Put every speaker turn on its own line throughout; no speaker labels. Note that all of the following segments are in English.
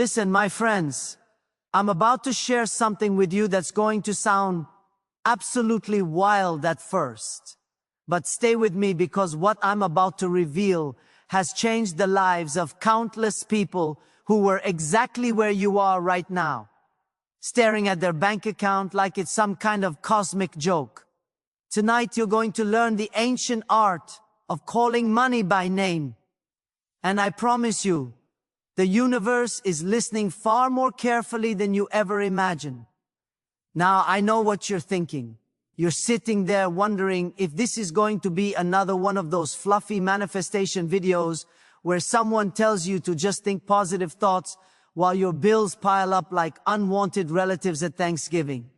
Listen, my friends, I'm about to share something with you that's going to sound absolutely wild at first. But stay with me because what I'm about to reveal has changed the lives of countless people who were exactly where you are right now, staring at their bank account like it's some kind of cosmic joke. Tonight you're going to learn the ancient art of calling money by name. And I promise you, the universe is listening far more carefully than you ever imagined. Now, I know what you're thinking. You're sitting there wondering if this is going to be another one of those fluffy manifestation videos where someone tells you to just think positive thoughts while your bills pile up like unwanted relatives at Thanksgiving.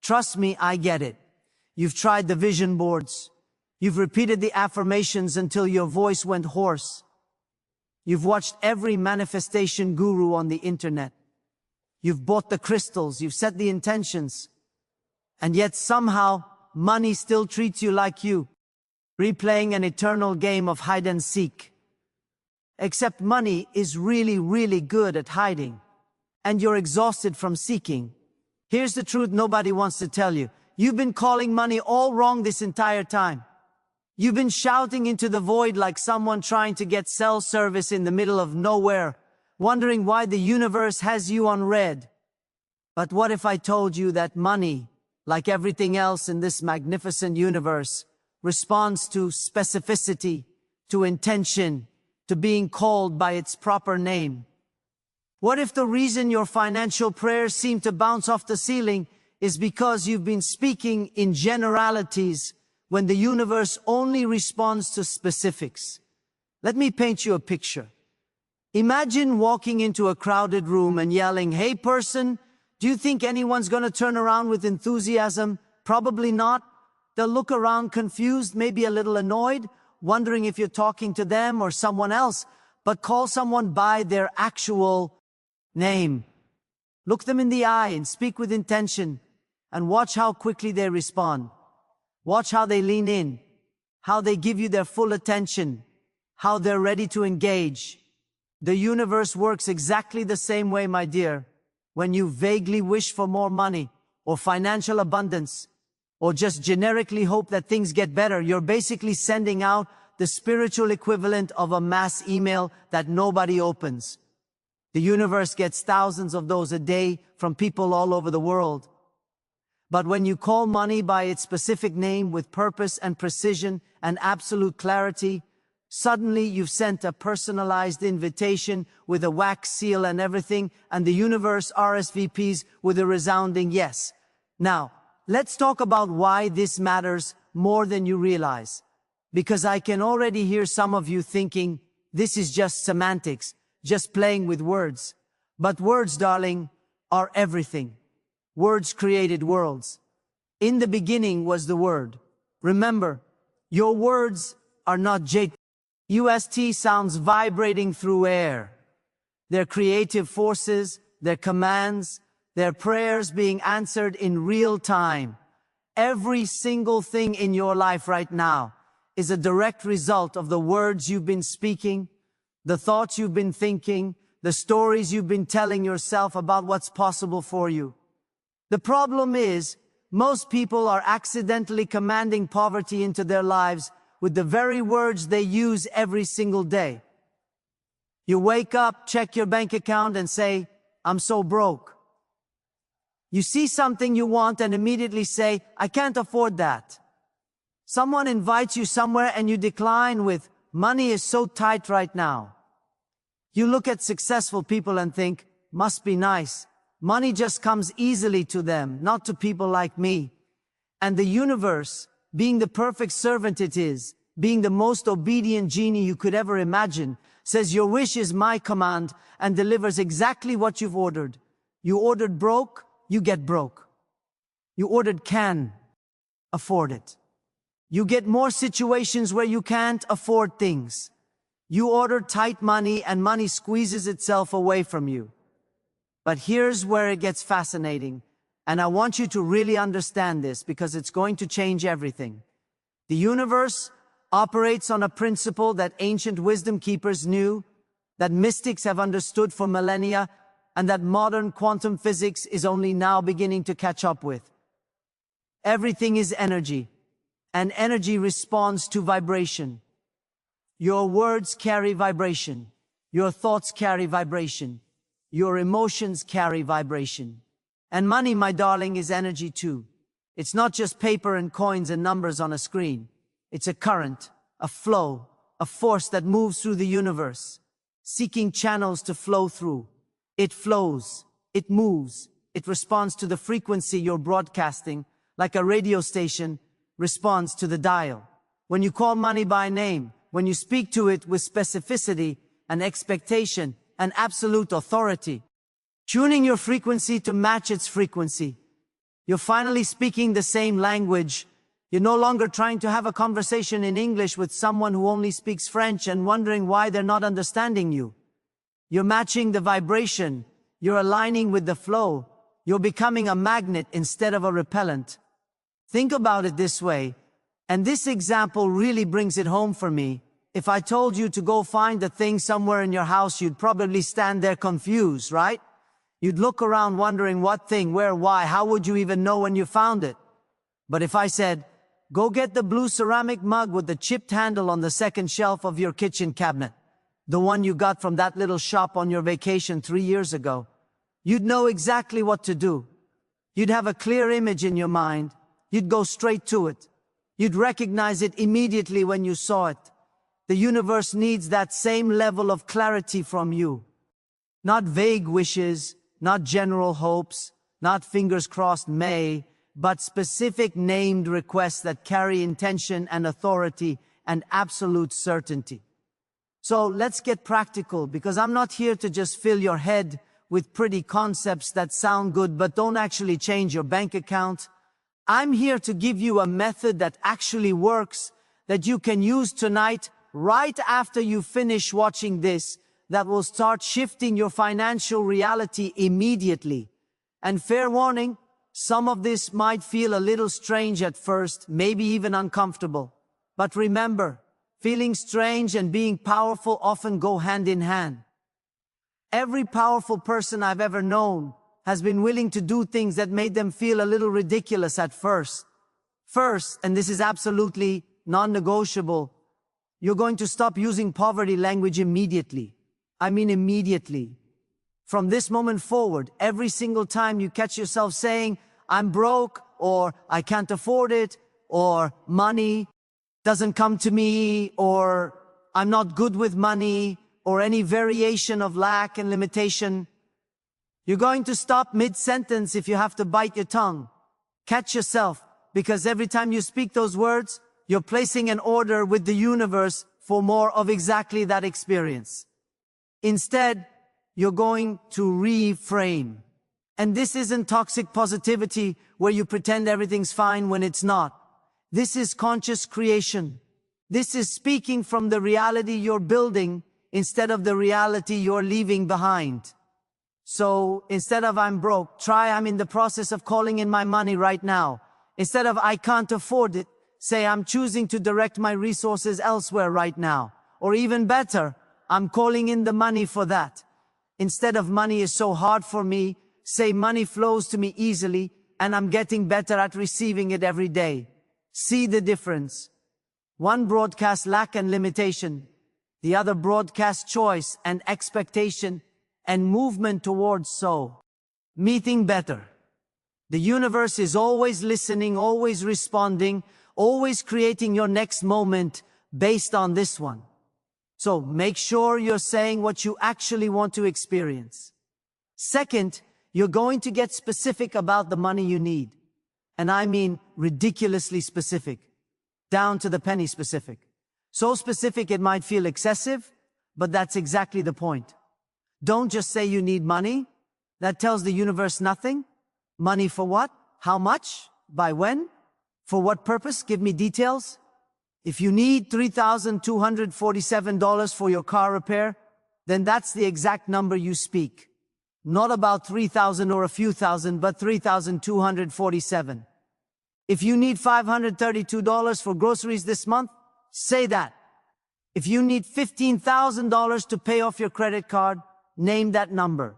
Trust me, I get it. You've tried the vision boards. You've repeated the affirmations until your voice went hoarse. You've watched every manifestation guru on the internet. You've bought the crystals, you've set the intentions. And yet somehow, money still treats you like you, replaying an eternal game of hide and seek. Except money is really, really good at hiding. And you're exhausted from seeking. Here's the truth nobody wants to tell you. You've been calling money all wrong this entire time. You've been shouting into the void like someone trying to get cell service in the middle of nowhere, wondering why the universe has you on red. But what if I told you that money, like everything else in this magnificent universe, responds to specificity, to intention, to being called by its proper name? What if the reason your financial prayers seem to bounce off the ceiling is because you've been speaking in generalities when the universe only responds to specifics? Let me paint you a picture. Imagine walking into a crowded room and yelling, "Hey person, do you think anyone's gonna turn around with enthusiasm?" Probably not. They'll look around confused, maybe a little annoyed, wondering if you're talking to them or someone else, but call someone by their actual name. Look them in the eye and speak with intention, and watch how quickly they respond. Watch how they lean in, how they give you their full attention, how they're ready to engage. The universe works exactly the same way, my dear. When you vaguely wish for more money, or financial abundance, or just generically hope that things get better, you're basically sending out the spiritual equivalent of a mass email that nobody opens. The universe gets thousands of those a day from people all over the world. But when you call money by its specific name with purpose and precision and absolute clarity, suddenly you've sent a personalized invitation with a wax seal and everything, and the universe RSVPs with a resounding yes. Now, let's talk about why this matters more than you realize. Because I can already hear some of you thinking, this is just semantics, just playing with words. But words, darling, are everything. Words created worlds. In the beginning was the Word. Remember, your words are not JUST sounds vibrating through air. They're creative forces, they're commands, they're prayers being answered in real time. Every single thing in your life right now is a direct result of the words you've been speaking, the thoughts you've been thinking, the stories you've been telling yourself about what's possible for you. The problem is, most people are accidentally commanding poverty into their lives with the very words they use every single day. You wake up, check your bank account and say, "I'm so broke." You see something you want and immediately say, "I can't afford that." Someone invites you somewhere and you decline with, "Money is so tight right now." You look at successful people and think, "Must be nice. Money just comes easily to them, not to people like me." And the universe, being the perfect servant it is, being the most obedient genie you could ever imagine, says your wish is my command and delivers exactly what you've ordered. You ordered broke, you get broke. You ordered can afford it. You get more situations where you can't afford things. You order tight money and money squeezes itself away from you. But here's where it gets fascinating, and I want you to really understand this because it's going to change everything. The universe operates on a principle that ancient wisdom keepers knew, that mystics have understood for millennia, and that modern quantum physics is only now beginning to catch up with. Everything is energy, and energy responds to vibration. Your words carry vibration. Your thoughts carry vibration. Your emotions carry vibration. And money, my darling, is energy too. It's not just paper and coins and numbers on a screen. It's a current, a flow, a force that moves through the universe, seeking channels to flow through. It flows, it moves, it responds to the frequency you're broadcasting, like a radio station responds to the dial. When you call money by name, when you speak to it with specificity and expectation and absolute authority, tuning your frequency to match its frequency, you're finally speaking the same language. You're no longer trying to have a conversation in English with someone who only speaks French and wondering why they're not understanding you. You're matching the vibration. You're aligning with the flow. You're becoming a magnet instead of a repellent. Think about it this way, and this example really brings it home for me. If I told you to go find a thing somewhere in your house, you'd probably stand there confused, right? You'd look around wondering what thing, where, why, how would you even know when you found it? But if I said, go get the blue ceramic mug with the chipped handle on the second shelf of your kitchen cabinet, the one you got from that little shop on your vacation 3 years ago, you'd know exactly what to do. You'd have a clear image in your mind. You'd go straight to it. You'd recognize it immediately when you saw it. The universe needs that same level of clarity from you. Not vague wishes, not general hopes, not fingers crossed may, but specific named requests that carry intention and authority and absolute certainty. So let's get practical, because I'm not here to just fill your head with pretty concepts that sound good but don't actually change your bank account. I'm here to give you a method that actually works, that you can use tonight, right after you finish watching this, that will start shifting your financial reality immediately. And fair warning, some of this might feel a little strange at first, maybe even uncomfortable. But remember, feeling strange and being powerful often go hand in hand. Every powerful person I've ever known has been willing to do things that made them feel a little ridiculous at first. First, and this is absolutely non-negotiable, you're going to stop using poverty language immediately. I mean immediately. From this moment forward, every single time you catch yourself saying, I'm broke, or I can't afford it, or money doesn't come to me, or I'm not good with money, or any variation of lack and limitation, you're going to stop mid-sentence if you have to bite your tongue. Catch yourself, because every time you speak those words, you're placing an order with the universe for more of exactly that experience. Instead, you're going to reframe. And this isn't toxic positivity where you pretend everything's fine when it's not. This is conscious creation. This is speaking from the reality you're building instead of the reality you're leaving behind. So instead of I'm broke, try I'm in the process of calling in my money right now. Instead of I can't afford it, say I'm choosing to direct my resources elsewhere right now. Or even better, I'm calling in the money for that. Instead of money is so hard for me, say money flows to me easily and I'm getting better at receiving it every day. See the difference. One broadcasts lack and limitation. The other broadcasts choice and expectation and movement towards so. Meeting better. The universe is always listening, always responding, always creating your next moment based on this one. So make sure you're saying what you actually want to experience. Second, you're going to get specific about the money you need. And I mean ridiculously specific, down to the penny specific. So specific it might feel excessive, but that's exactly the point. Don't just say you need money. That tells the universe nothing. Money for what? How much? By when? For what purpose? Give me details. If you need $3,247 for your car repair, then that's the exact number you speak. Not about 3,000 or a few thousand, but 3,247. If you need $532 for groceries this month, say that. If you need $15,000 to pay off your credit card, name that number.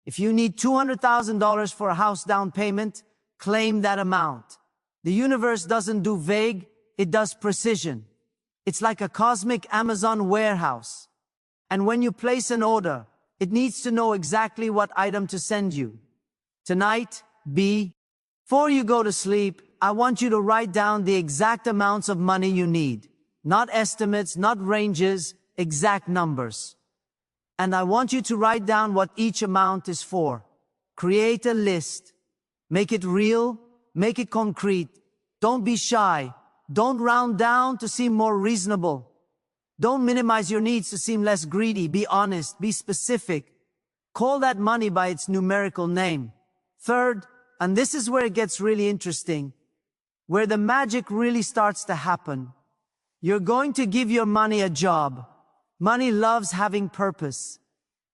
If you need $200,000 for a house down payment, claim that amount. The universe doesn't do vague, it does precision. It's like a cosmic Amazon warehouse. And when you place an order, it needs to know exactly what item to send you. Tonight, before you go to sleep, I want you to write down the exact amounts of money you need. Not estimates, not ranges, exact numbers. And I want you to write down what each amount is for. Create a list. Make it real. Make it concrete. Don't be shy. Don't round down to seem more reasonable. Don't minimize your needs to seem less greedy. Be honest. Be specific. Call that money by its numerical name. Third, and this is where it gets really interesting, where the magic really starts to happen. You're going to give your money a job. Money loves having purpose.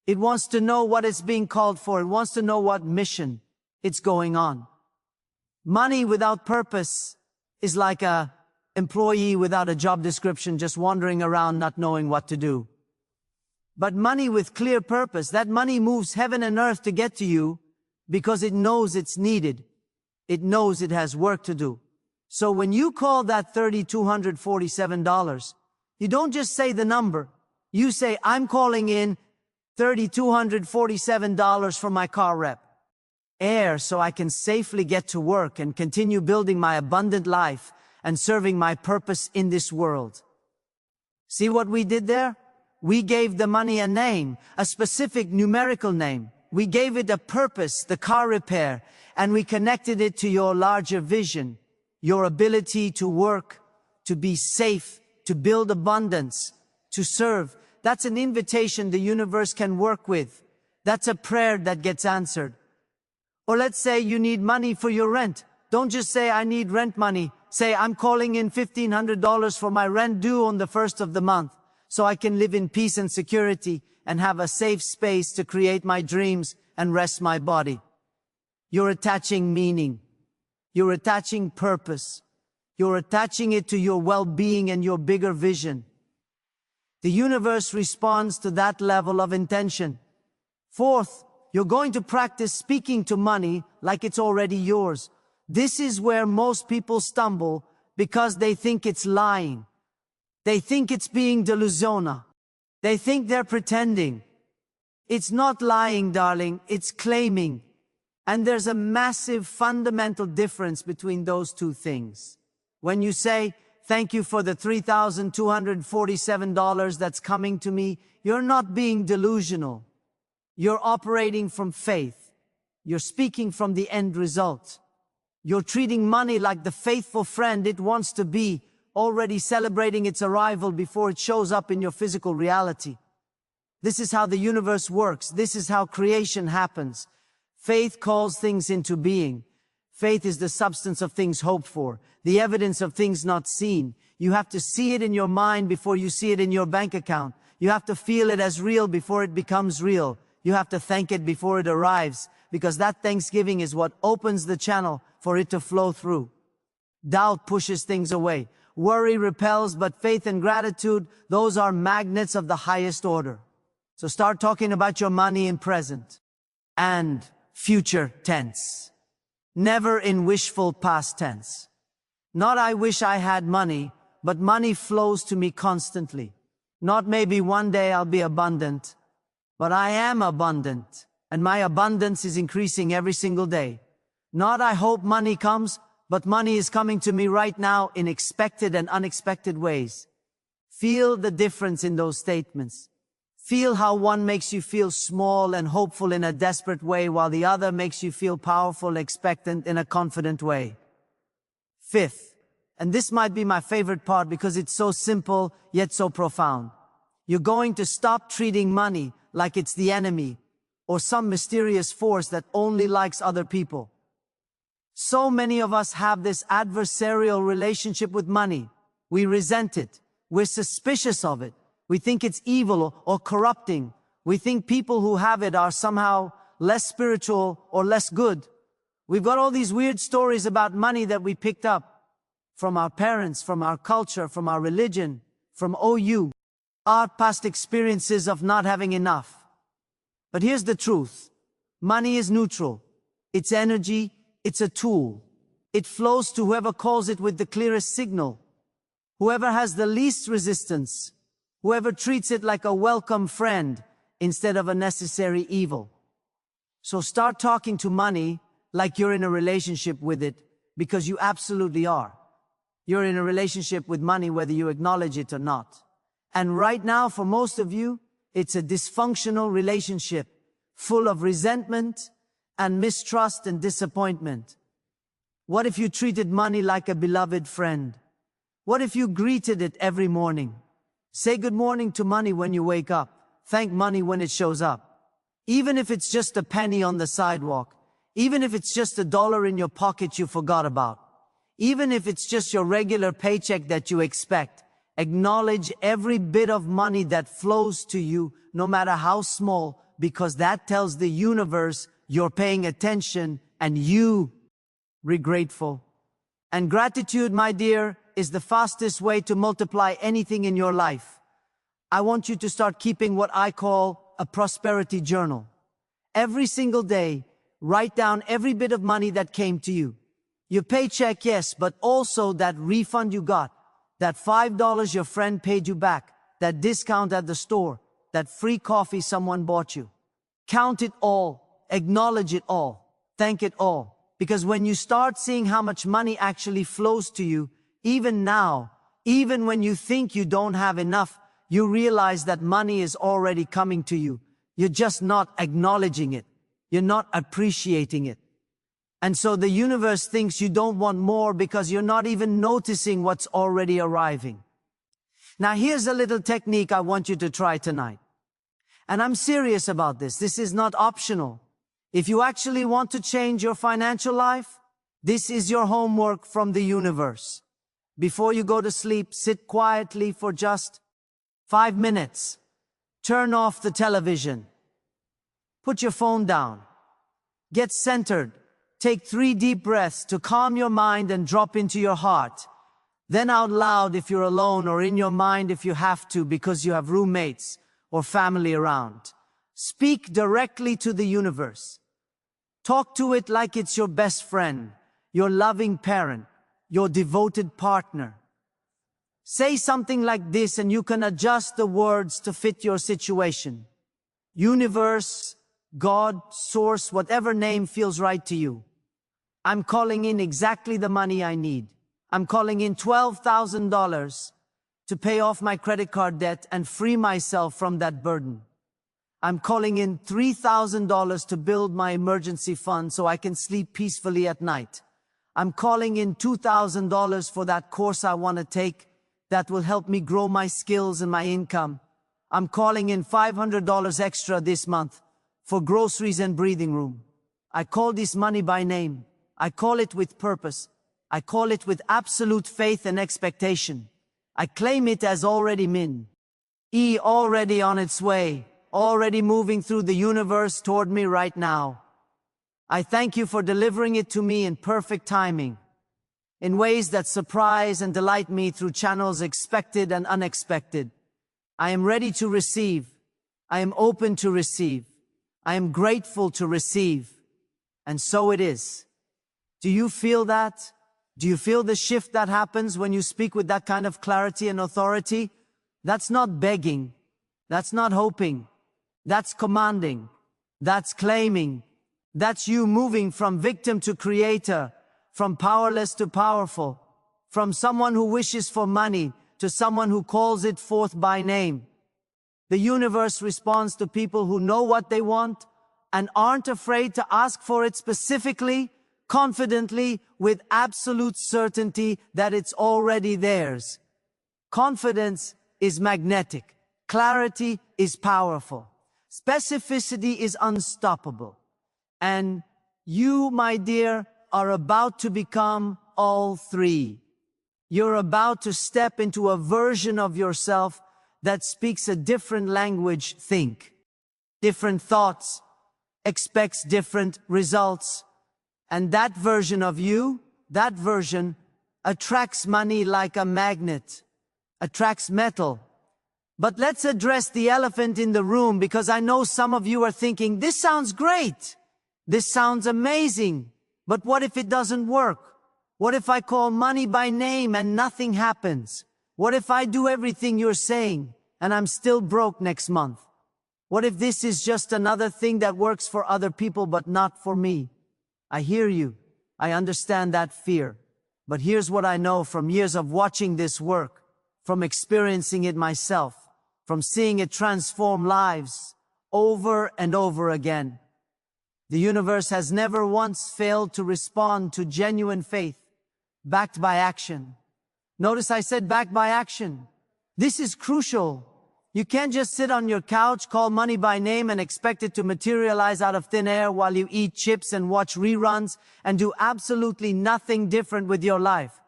It wants to know what it's being called for. It wants to know what mission it's going on. Money without purpose is like an employee without a job description, just wandering around not knowing what to do. But money with clear purpose, that money moves heaven and earth to get to you because it knows it's needed. It knows it has work to do. So when you call that $3,247, you don't just say the number. You say, I'm calling in $3,247 for my car rep. Air so I can safely get to work and continue building my abundant life and serving my purpose in this world. See what we did there? We gave the money a name, a specific numerical name. We gave it a purpose, the car repair, and we connected it to your larger vision, your ability to work, to be safe, to build abundance, to serve. That's an invitation the universe can work with. That's a prayer that gets answered. Or let's say you need money for your rent. Don't just say, I need rent money. Say, I'm calling in $1,500 for my rent due on the 1st of the month, so I can live in peace and security and have a safe space to create my dreams and rest my body. You're attaching meaning. You're attaching purpose. You're attaching it to your well-being and your bigger vision. The universe responds to that level of intention. Fourth, you're going to practice speaking to money like it's already yours. This is where most people stumble because they think it's lying. They think it's being delusional. They think they're pretending. It's not lying, darling, it's claiming. And there's a massive fundamental difference between those two things. When you say, thank you for the $3,247 that's coming to me, you're not being delusional. You're operating from faith. You're speaking from the end result. You're treating money like the faithful friend it wants to be, already celebrating its arrival before it shows up in your physical reality. This is how the universe works. This is how creation happens. Faith calls things into being. Faith is the substance of things hoped for, the evidence of things not seen. You have to see it in your mind before you see it in your bank account. You have to feel it as real before it becomes real. You have to thank it before it arrives, because that thanksgiving is what opens the channel for it to flow through. Doubt pushes things away. Worry repels, but faith and gratitude, those are magnets of the highest order. So start talking about your money in present and future tense. Never in wishful past tense. Not I wish I had money, but money flows to me constantly. Not maybe one day I'll be abundant, but I am abundant, and my abundance is increasing every single day. Not I hope money comes, but money is coming to me right now in expected and unexpected ways. Feel the difference in those statements. Feel how one makes you feel small and hopeful in a desperate way, while the other makes you feel powerful, expectant in a confident way. Fifth, and this might be my favorite part because it's so simple yet so profound. You're going to stop treating money like it's the enemy or some mysterious force that only likes other people. So many of us have this adversarial relationship with money. We resent it. We're suspicious of it. We think it's evil or corrupting. We think people who have it are somehow less spiritual or less good. We've got all these weird stories about money that we picked up from our parents, from our culture, from our religion, from our past experiences of not having enough. But here's the truth. Money is neutral. It's energy. It's a tool. It flows to whoever calls it with the clearest signal, whoever has the least resistance, whoever treats it like a welcome friend instead of a necessary evil. So start talking to money like you're in a relationship with it, because you absolutely are. You're in a relationship with money whether you acknowledge it or not. And right now, for most of you, it's a dysfunctional relationship full of resentment and mistrust and disappointment. What if you treated money like a beloved friend? What if you greeted it every morning? Say good morning to money when you wake up. Thank money when it shows up. Even if it's just a penny on the sidewalk, even if it's just $1 in your pocket you forgot about, even if it's just your regular paycheck that you expect, acknowledge every bit of money that flows to you, no matter how small, because that tells the universe you're paying attention and you are grateful. And gratitude, my dear, is the fastest way to multiply anything in your life. I want you to start keeping what I call a prosperity journal. Every single day, write down every bit of money that came to you. Your paycheck, yes, but also that refund you got, that $5 your friend paid you back, that discount at the store, that free coffee someone bought you. Count it all, acknowledge it all, thank it all. Because when you start seeing how much money actually flows to you, even now, even when you think you don't have enough, you realize that money is already coming to you. You're just not acknowledging it. You're not appreciating it. And so the universe thinks you don't want more because you're not even noticing what's already arriving. Now here's a little technique I want you to try tonight. And I'm serious about this. This is not optional. If you actually want to change your financial life, this is your homework from the universe. Before you go to sleep, sit quietly for just 5 minutes. Turn off the television. Put your phone down. Get centered. Take 3 deep breaths to calm your mind and drop into your heart. Then out loud if you're alone, or in your mind if you have to because you have roommates or family around. Speak directly to the universe. Talk to it like it's your best friend, your loving parent, your devoted partner. Say something like this and you can adjust the words to fit your situation. Universe, God, source, whatever name feels right to you. I'm calling in exactly the money I need. I'm calling in $12,000 to pay off my credit card debt and free myself from that burden. I'm calling in $3,000 to build my emergency fund so I can sleep peacefully at night. I'm calling in $2,000 for that course I want to take that will help me grow my skills and my income. I'm calling in $500 extra this month for groceries and breathing room. I call this money by name. I call it with purpose. I call it with absolute faith and expectation. I claim it as already min. Already on its way, already moving through the universe toward me right now. I thank you for delivering it to me in perfect timing, in ways that surprise and delight me through channels expected and unexpected. I am ready to receive. I am open to receive. I am grateful to receive. And so it is. Do you feel that? Do you feel the shift that happens when you speak with that kind of clarity and authority? That's not begging. That's not hoping. That's commanding. That's claiming. That's you moving from victim to creator, from powerless to powerful, from someone who wishes for money to someone who calls it forth by name. The universe responds to people who know what they want and aren't afraid to ask for it specifically, confidently, with absolute certainty that it's already theirs. Confidence is magnetic. Clarity is powerful. Specificity is unstoppable. And you, my dear, are about to become all three. You're about to step into a version of yourself that speaks a different language, think different thoughts, expects different results. And that version of you, that version, attracts money like a magnet, attracts metal. But let's address the elephant in the room, because I know some of you are thinking, this sounds great. This sounds amazing, but what if it doesn't work? What if I call money by name and nothing happens? What if I do everything you're saying and I'm still broke next month? What if this is just another thing that works for other people but not for me? I hear you. I understand that fear. But here's what I know from years of watching this work, from experiencing it myself, from seeing it transform lives over and over again. The universe has never once failed to respond to genuine faith, backed by action. Notice I said backed by action. This is crucial. You can't just sit on your couch, call money by name, and expect it to materialize out of thin air while you eat chips and watch reruns and do absolutely nothing different with your life.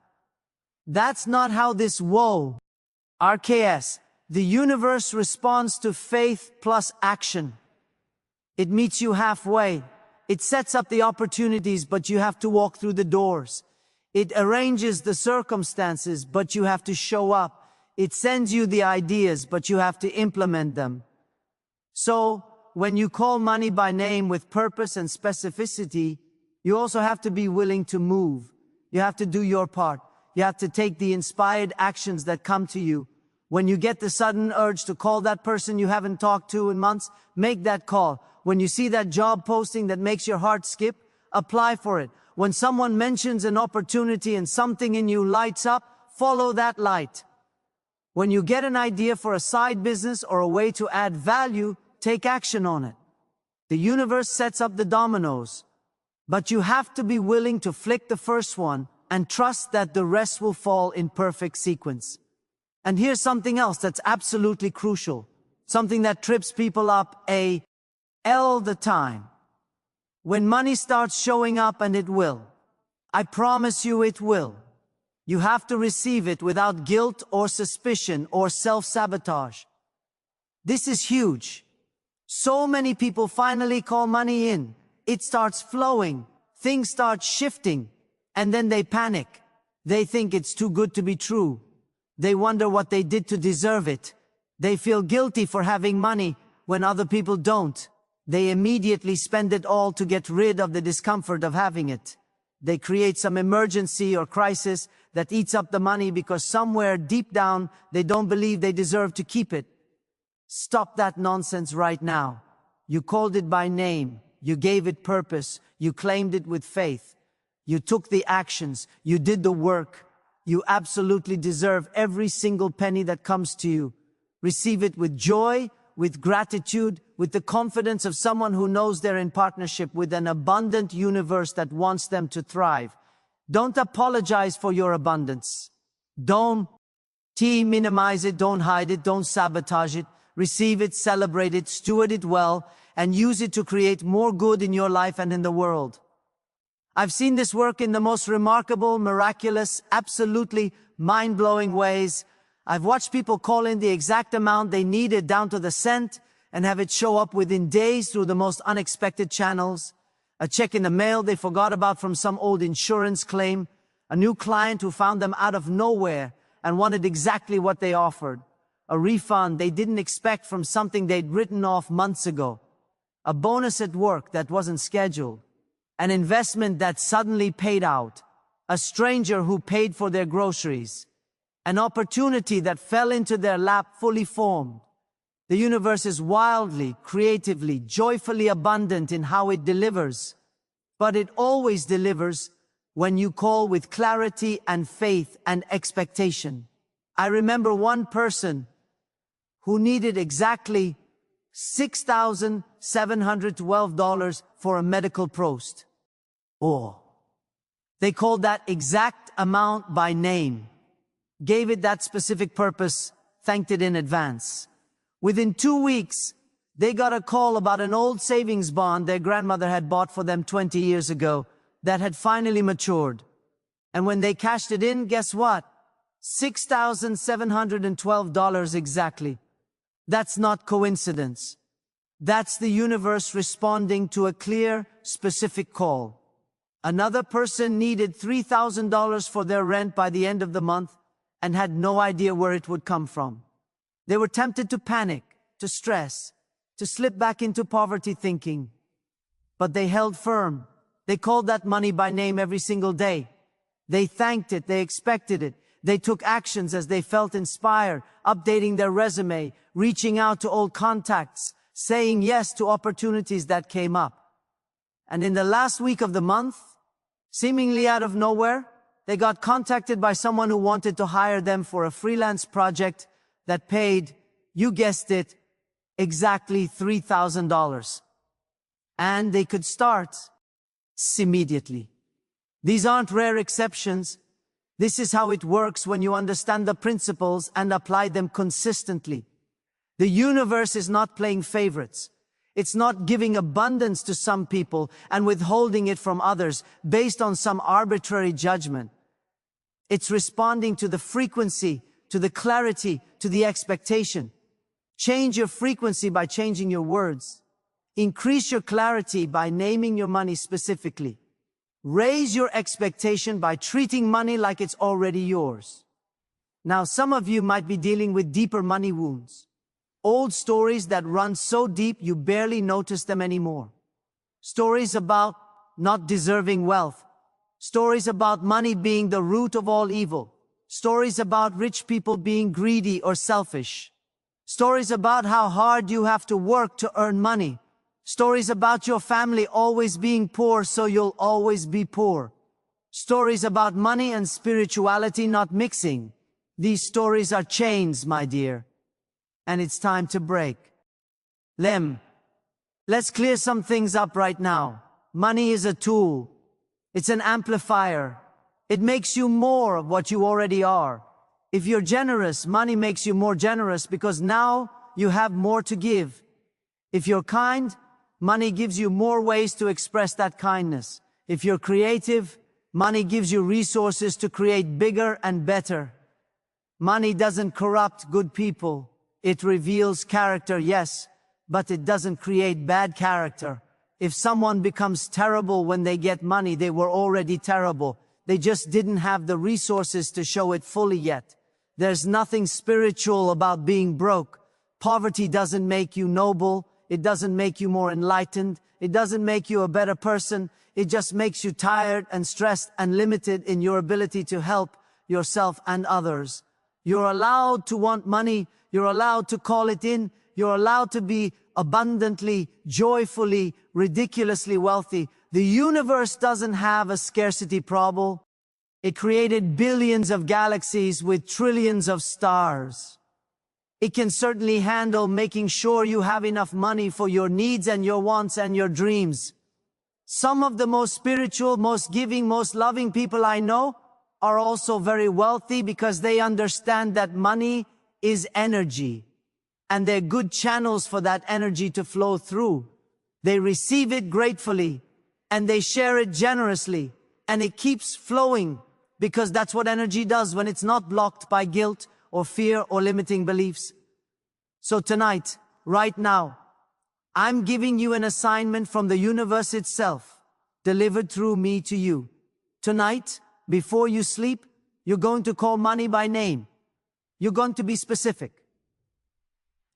That's not how this RKS. The universe responds to faith plus action. It meets you halfway. It sets up the opportunities, but you have to walk through the doors. It arranges the circumstances, but you have to show up. It sends you the ideas, but you have to implement them. So, when you call money by name with purpose and specificity, you also have to be willing to move. You have to do your part. You have to take the inspired actions that come to you. When you get the sudden urge to call that person you haven't talked to in months, make that call. When you see that job posting that makes your heart skip, apply for it. When someone mentions an opportunity and something in you lights up, follow that light. When you get an idea for a side business or a way to add value, take action on it. The universe sets up the dominoes, but you have to be willing to flick the first one and trust that the rest will fall in perfect sequence. And here's something else that's absolutely crucial, something that trips people up all the time. When money starts showing up, and it will, I promise you it will, you have to receive it without guilt or suspicion or self-sabotage. This is huge. So many people finally call money in. It starts flowing. Things start shifting. And then they panic. They think it's too good to be true. They wonder what they did to deserve it. They feel guilty for having money when other people don't. They immediately spend it all to get rid of the discomfort of having it. They create some emergency or crisis that eats up the money because somewhere deep down they don't believe they deserve to keep it. Stop that nonsense right now. You called it by name. You gave it purpose. You claimed it with faith. You took the actions. You did the work. You absolutely deserve every single penny that comes to you. Receive it with joy, with gratitude, with the confidence of someone who knows they're in partnership with an abundant universe that wants them to thrive. Don't apologize for your abundance. Don't minimize it, don't hide it, don't sabotage it. Receive it, celebrate it, steward it well, and use it to create more good in your life and in the world. I've seen this work in the most remarkable, miraculous, absolutely mind-blowing ways. I've watched people call in the exact amount they needed down to the cent and have it show up within days through the most unexpected channels. A check in the mail they forgot about from some old insurance claim. A new client who found them out of nowhere and wanted exactly what they offered. A refund they didn't expect from something they'd written off months ago. A bonus at work that wasn't scheduled. An investment that suddenly paid out. A stranger who paid for their groceries. An opportunity that fell into their lap fully formed. The universe is wildly, creatively, joyfully abundant in how it delivers. But it always delivers when you call with clarity and faith and expectation. I remember one person who needed exactly $6,712 for a medical post. They called that exact amount by name. Gave it that specific purpose, thanked it in advance. Within 2 weeks, they got a call about an old savings bond their grandmother had bought for them 20 years ago that had finally matured. And when they cashed it in, guess what? $6,712 exactly. That's not coincidence. That's the universe responding to a clear, specific call. Another person needed $3,000 for their rent by the end of the month and had no idea where it would come from. They were tempted to panic, to stress, to slip back into poverty thinking. But they held firm. They called that money by name every single day. They thanked it. They expected it. They took actions as they felt inspired, updating their resume, reaching out to old contacts, saying yes to opportunities that came up. And in the last week of the month, seemingly out of nowhere, they got contacted by someone who wanted to hire them for a freelance project that paid, you guessed it, exactly $3,000. And they could start immediately. These aren't rare exceptions. This is how it works when you understand the principles and apply them consistently. The universe is not playing favorites. It's not giving abundance to some people and withholding it from others based on some arbitrary judgment. It's responding to the frequency, to the clarity, to the expectation. Change your frequency by changing your words. Increase your clarity by naming your money specifically. Raise your expectation by treating money like it's already yours. Now, some of you might be dealing with deeper money wounds. Old stories that run so deep you barely notice them anymore. Stories about not deserving wealth. Stories about money being the root of all evil. Stories about rich people being greedy or selfish. Stories about how hard you have to work to earn money. Stories about your family always being poor so you'll always be poor. Stories about money and spirituality not mixing. These stories are chains, my dear. And it's time to break. Let's clear some things up right now. Money is a tool. It's an amplifier. It makes you more of what you already are. If you're generous, money makes you more generous because now you have more to give. If you're kind, money gives you more ways to express that kindness. If you're creative, money gives you resources to create bigger and better. Money doesn't corrupt good people. It reveals character, yes, but it doesn't create bad character. If someone becomes terrible when they get money, they were already terrible. They just didn't have the resources to show it fully yet. There's nothing spiritual about being broke. Poverty doesn't make you noble. It doesn't make you more enlightened. It doesn't make you a better person. It just makes you tired and stressed and limited in your ability to help yourself and others. You're allowed to want money. You're allowed to call it in. You're allowed to be abundantly, joyfully, ridiculously wealthy. The universe doesn't have a scarcity problem. It created billions of galaxies with trillions of stars. It can certainly handle making sure you have enough money for your needs and your wants and your dreams. Some of the most spiritual, most giving, most loving people I know are also very wealthy because they understand that money is energy. And they're good channels for that energy to flow through. They receive it gratefully, and they share it generously, and it keeps flowing, because that's what energy does when it's not blocked by guilt or fear or limiting beliefs. So tonight, right now, I'm giving you an assignment from the universe itself, delivered through me to you. Tonight, before you sleep, you're going to call money by name. You're going to be specific.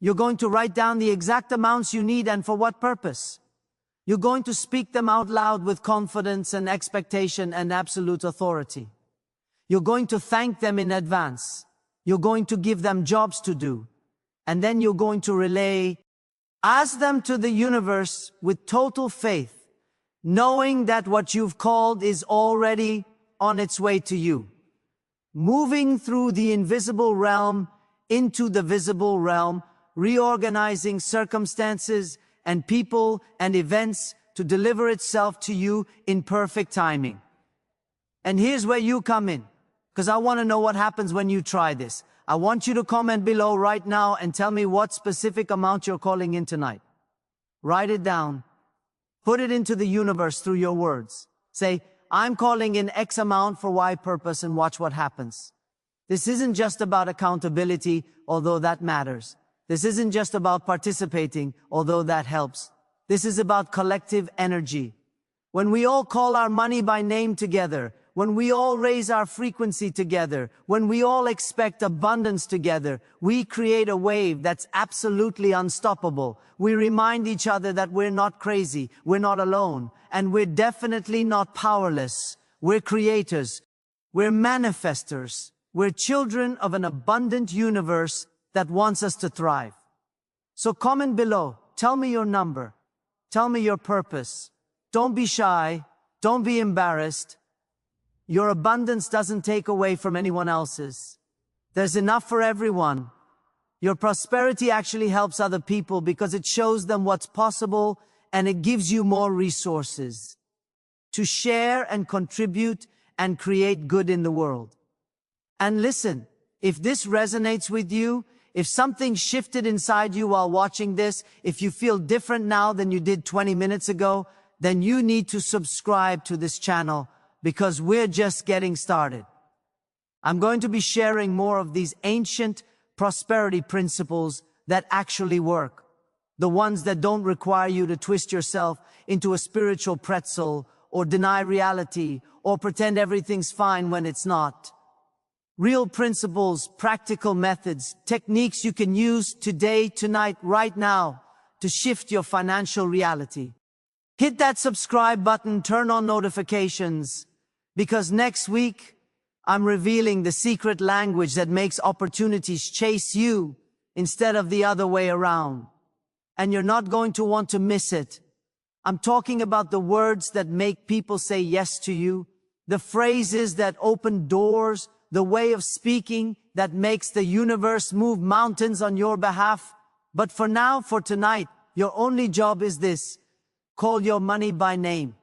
You're going to write down the exact amounts you need and for what purpose. You're going to speak them out loud with confidence and expectation and absolute authority. You're going to thank them in advance. You're going to give them jobs to do. And then you're going to ask them to the universe with total faith, knowing that what you've called is already on its way to you. Moving through the invisible realm into the visible realm, reorganizing circumstances and people and events to deliver itself to you in perfect timing. And here's where you come in, because I want to know what happens when you try this. I want you to comment below right now and tell me what specific amount you're calling in tonight. Write it down. Put it into the universe through your words. Say, I'm calling in X amount for Y purpose, and watch what happens. This isn't just about accountability, although that matters. This isn't just about participating, although that helps. This is about collective energy. When we all call our money by name together, when we all raise our frequency together, when we all expect abundance together, we create a wave that's absolutely unstoppable. We remind each other that we're not crazy, we're not alone, and we're definitely not powerless. We're creators, we're manifestors, we're children of an abundant universe that wants us to thrive. So comment below, tell me your number, tell me your purpose. Don't be shy, don't be embarrassed. Your abundance doesn't take away from anyone else's. There's enough for everyone. Your prosperity actually helps other people because it shows them what's possible and it gives you more resources to share and contribute and create good in the world. And listen, if this resonates with you, if something shifted inside you while watching this, if you feel different now than you did 20 minutes ago, then you need to subscribe to this channel because we're just getting started. I'm going to be sharing more of these ancient prosperity principles that actually work. The ones that don't require you to twist yourself into a spiritual pretzel or deny reality or pretend everything's fine when it's not. Real principles, practical methods, techniques you can use today, tonight, right now to shift your financial reality. Hit that subscribe button, turn on notifications, because next week I'm revealing the secret language that makes opportunities chase you instead of the other way around. And you're not going to want to miss it. I'm talking about the words that make people say yes to you, the phrases that open doors, the way of speaking that makes the universe move mountains on your behalf. But for now, for tonight, your only job is this. Call your money by name.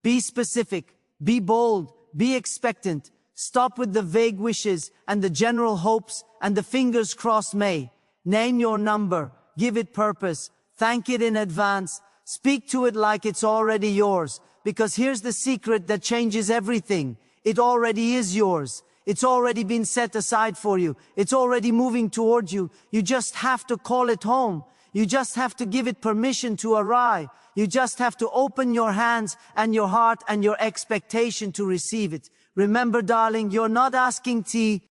Be specific, be bold, be expectant. Stop with the vague wishes and the general hopes and the fingers crossed may. Name your number, give it purpose, thank it in advance, speak to it like it's already yours. Because here's the secret that changes everything. It already is yours. It's already been set aside for you. It's already moving towards you. You just have to call it home. You just have to give it permission to arrive. You just have to open your hands and your heart and your expectation to receive it. Remember, darling, you're not asking the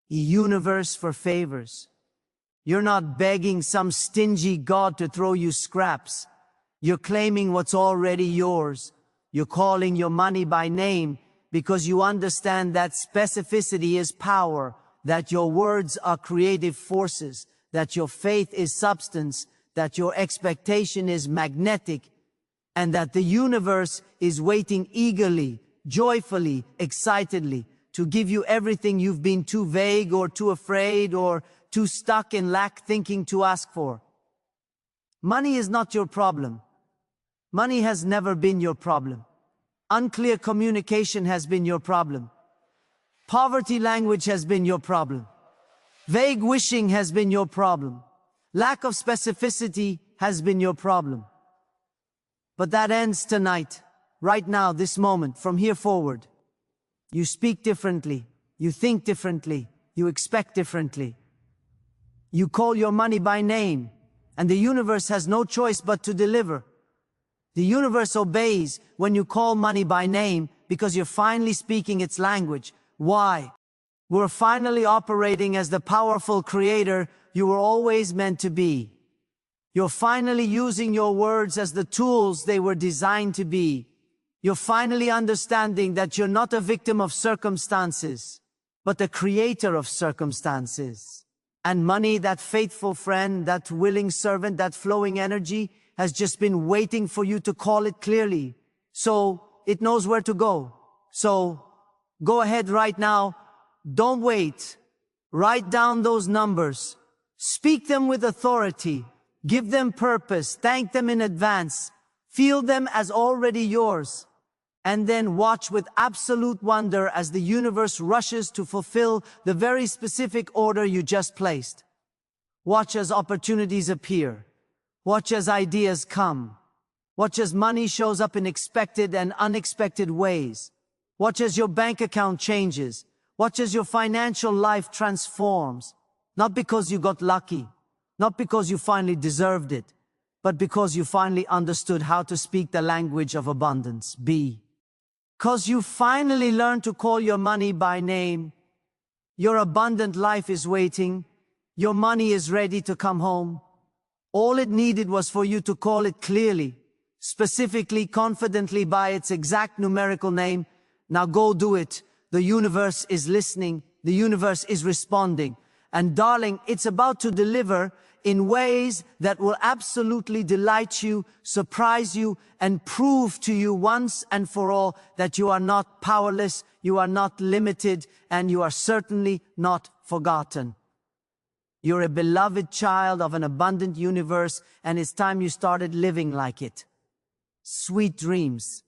universe for favors. You're not begging some stingy God to throw you scraps. You're claiming what's already yours. You're calling your money by name because you understand that specificity is power, that your words are creative forces, that your faith is substance, that your expectation is magnetic, and that the universe is waiting eagerly, joyfully, excitedly to give you everything you've been too vague or too afraid or too stuck in lack thinking to ask for. Money is not your problem. Money has never been your problem. Unclear communication has been your problem. Poverty language has been your problem. Vague wishing has been your problem. Lack of specificity has been your problem. But that ends tonight, right now, this moment, from here forward. You speak differently, you think differently, you expect differently. You call your money by name, and the universe has no choice but to deliver. The universe obeys when you call money by name because you're finally speaking its language. Why? We're finally operating as the powerful creator you were always meant to be. You're finally using your words as the tools they were designed to be. You're finally understanding that you're not a victim of circumstances, but the creator of circumstances. And money, that faithful friend, that willing servant, that flowing energy, has just been waiting for you to call it clearly. So it knows where to go. So go ahead right now. Don't wait. Write down those numbers. Speak them with authority. Give them purpose. Thank them in advance. Feel them as already yours. And then watch with absolute wonder as the universe rushes to fulfill the very specific order you just placed. Watch as opportunities appear. Watch as ideas come. Watch as money shows up in expected and unexpected ways. Watch as your bank account changes. Watch as your financial life transforms. Not because you got lucky, not because you finally deserved it, but because you finally understood how to speak the language of abundance. Be 'Cause you finally learned to call your money by name. Your abundant life is waiting. Your money is ready to come home. All it needed was for you to call it clearly, specifically, confidently by its exact numerical name. Now go do it. The universe is listening. The universe is responding. And darling, it's about to deliver in ways that will absolutely delight you, surprise you, and prove to you once and for all that you are not powerless, you are not limited, and you are certainly not forgotten. You're a beloved child of an abundant universe, and it's time you started living like it. Sweet dreams.